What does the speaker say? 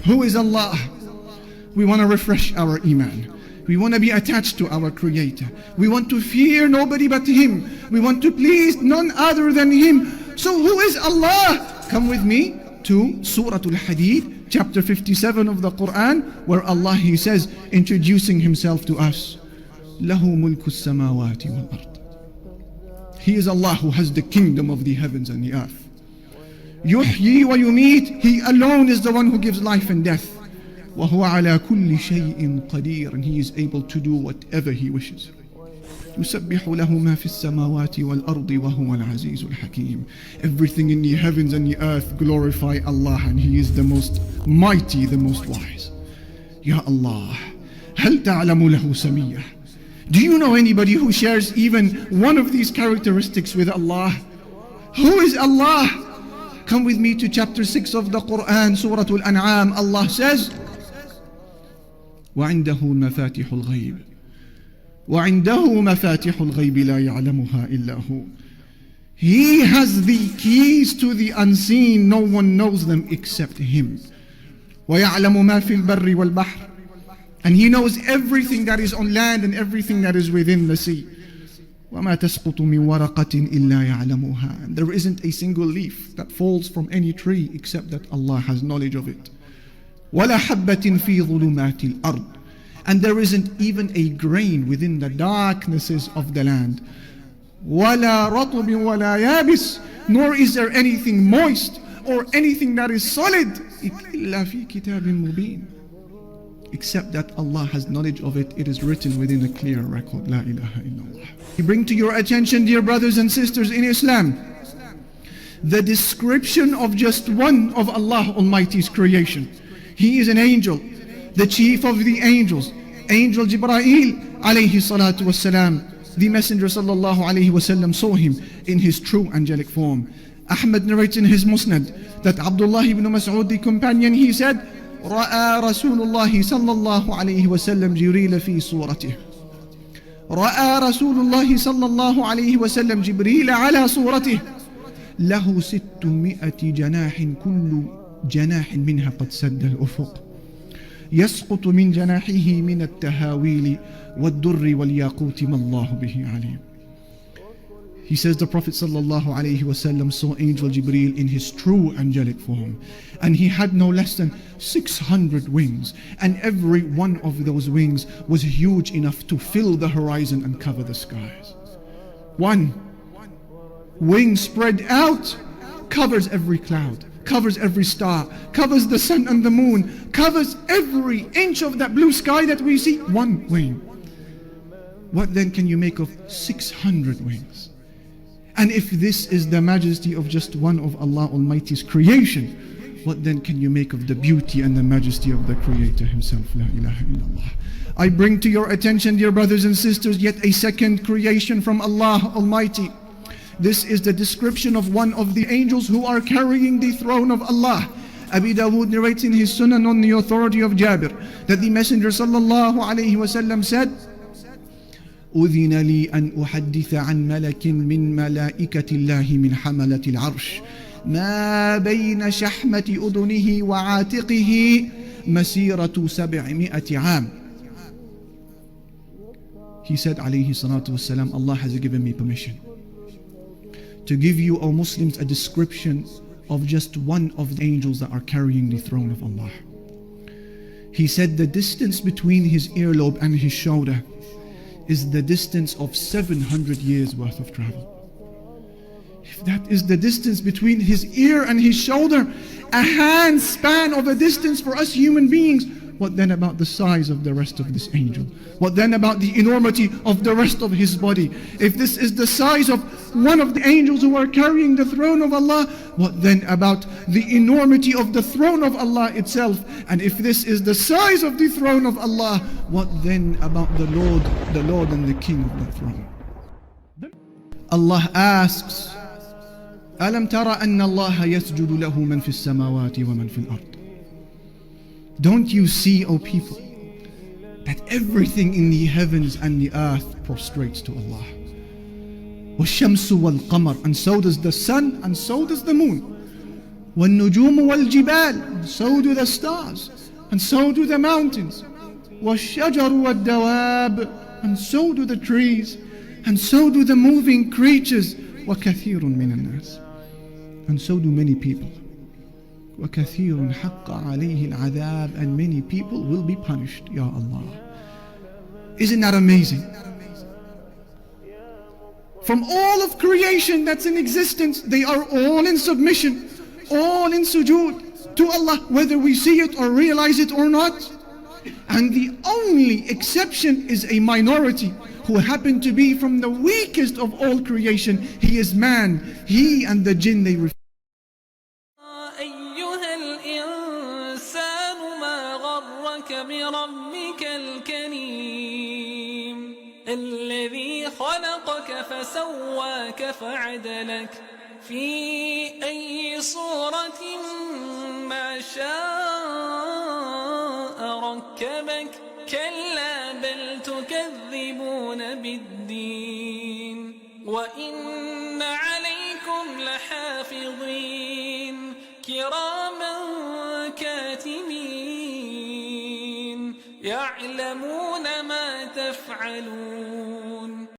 Who is Allah? We want to refresh our iman. We want to be attached to our Creator. We want to fear nobody but Him. We want to please none other than Him. So who is Allah? Come with me to Surah Al-Hadid, chapter 57 of the Quran, where Allah, He says, introducing Himself to us, لَهُ مُلْكُ السَّمَاوَاتِ وَالْأَرْضِ. He is Allah who has the kingdom of the heavens and the earth. يُحْيِي وَيُمِيتُ. He alone is the one who gives life and death. وَهُوَ عَلَى كُلِّ شَيْءٍ قَدِيرٌ. And He is able to do whatever He wishes. يُسَبِّحُ لَهُ مَا فِي السَّمَاوَاتِ وَالْأَرْضِ وَهُوَ الْعَزِيزُ الْحَكِيمُ. Everything in the heavens and the earth glorify Allah, and He is the most mighty, the most wise. Ya Allah, هَلْ تَعْلَمُ لَهُ سَمِيًّا. Do you know anybody who shares even one of these characteristics with Allah? Who is Allah? Come with me to chapter 6 of the Quran, Surah Al-An'am. Allah says, وَعِنْدَهُ مَفَاتِحُ الْغَيْبِ وَعِنْدَهُ مَفَاتِحُ الْغَيْبِ لَا يَعْلَمُهَا إِلَّا هُ. He has the keys to the unseen. No one knows them except Him. وَيَعْلَمُ مَا فِي الْبَرِّ وَالْبَحْرِ. And He knows everything that is on land and everything that is within the sea. وَمَا تَسْقُطُ مِنْ وَرَقَةٍ إِلَّا يَعْلَمُهَا. And there isn't a single leaf that falls from any tree except that Allah has knowledge of it. وَلَا حَبَّةٍ فِي ظُلُمَاتِ الْأَرْضِ. And there isn't even a grain within the darknesses of the land. وَلَا رَطْبٍ وَلَا يَابِسٍ. Nor is there anything moist or anything that is solid إِلَّا فِي كِتَابٍ مُبِينٍ. Except that Allah has knowledge of it. It is written within a clear record. La ilaha illallah. We bring to your attention, dear brothers and sisters in Islam, the description of just one of Allah Almighty's creation. He is an angel, the chief of the angels, Angel Jibreel alayhi salatu wassalam. The Messenger sallallahu alayhi wasallam saw him in his true angelic form. Ahmad narrates in his Musnad that Abdullah ibn Mas'ud, the companion, he said, رأى رسول الله صلى الله عليه وسلم جبريل في صورته. رأى رسول الله صلى الله عليه وسلم جبريل على صورته له 600 جناح كل جناح منها قد سد الأفق يسقط من جناحه من التهاويل والدر والياقوت ما الله به عليم. He says the Prophet ﷺ saw Angel Jibreel in his true angelic form, and he had no less than 600 wings, and every one of those wings was huge enough to fill the horizon and cover the skies. One wing spread out covers every cloud, covers every star, covers the sun and the moon, covers every inch of that blue sky that we see. One wing. What then can you make of 600 wings? And if this is the majesty of just one of Allah Almighty's creation, what then can you make of the beauty and the majesty of the Creator Himself? La ilaha illallah. I bring to your attention, dear brothers and sisters, yet a second creation from Allah Almighty. This is the description of one of the angels who are carrying the throne of Allah. Abi Dawood narrates in his Sunan on the authority of Jabir that the Messenger sallallahu alayhi wasallam said, أذن لي أن أحدث عن ملك من ملائكة الله من حملة العرش ما بين شحمة أذنه وعاتقه مسيرة 700 عام. He said alayhi salatu wasalam, Allah has given me permission to give you, O Muslims, a description of just one of the angels that are carrying the throne of Allah. He said the distance between his earlobe and his shoulder is the distance of 700 years worth of travel. If that is the distance between his ear and his shoulder, a hand span of a distance for us human beings, what then about the size of the rest of this angel? What then about the enormity of the rest of his body? If this is the size of one of the angels who are carrying the throne of Allah, what then about the enormity of the throne of Allah itself? And if this is the size of the throne of Allah, what then about the Lord and the King of the throne? Allah asks, أَلَمْ تَرَ أَنَّ اللَّهَ يَسْجُدُ لَهُ مَنْ فِي السَّمَاوَاتِ وَمَنْ فِي الْأَرْضِ. Don't you see, O people, that everything in the heavens and the earth prostrates to Allah? وَالشَّمْسُ وَالْقَمَرُ. And so does the sun, and so does the moon. وَالنُّجُومُ وَالْجِبَالِ, and so do the stars, and so do the mountains. وَالشَّجَرُ وَالدَّوَابِ, and so do the trees, and so do the moving creatures. وَكَثِيرٌ مِّنَ النَّاسِ, and so do many people. وَكَثِيرٌ حَقَّ عَلَيْهِ الْعَذَابِ, and many people will be punished. Ya Allah. Isn't that amazing? From all of creation that's in existence, they are all in submission, all in sujood to Allah, whether we see it or realize it or not. And the only exception is a minority who happen to be from the weakest of all creation. He is man. He and the jinn, they refuse. أيها الإنسان ما غرك بربك الكريم الذي خلقك فسواك فعدلك في أي صورة ما شاء ركبك كلا بل تكذبون بالدين وإن عليكم لحافظين كراما كاتبين يعلمون ما تفعلون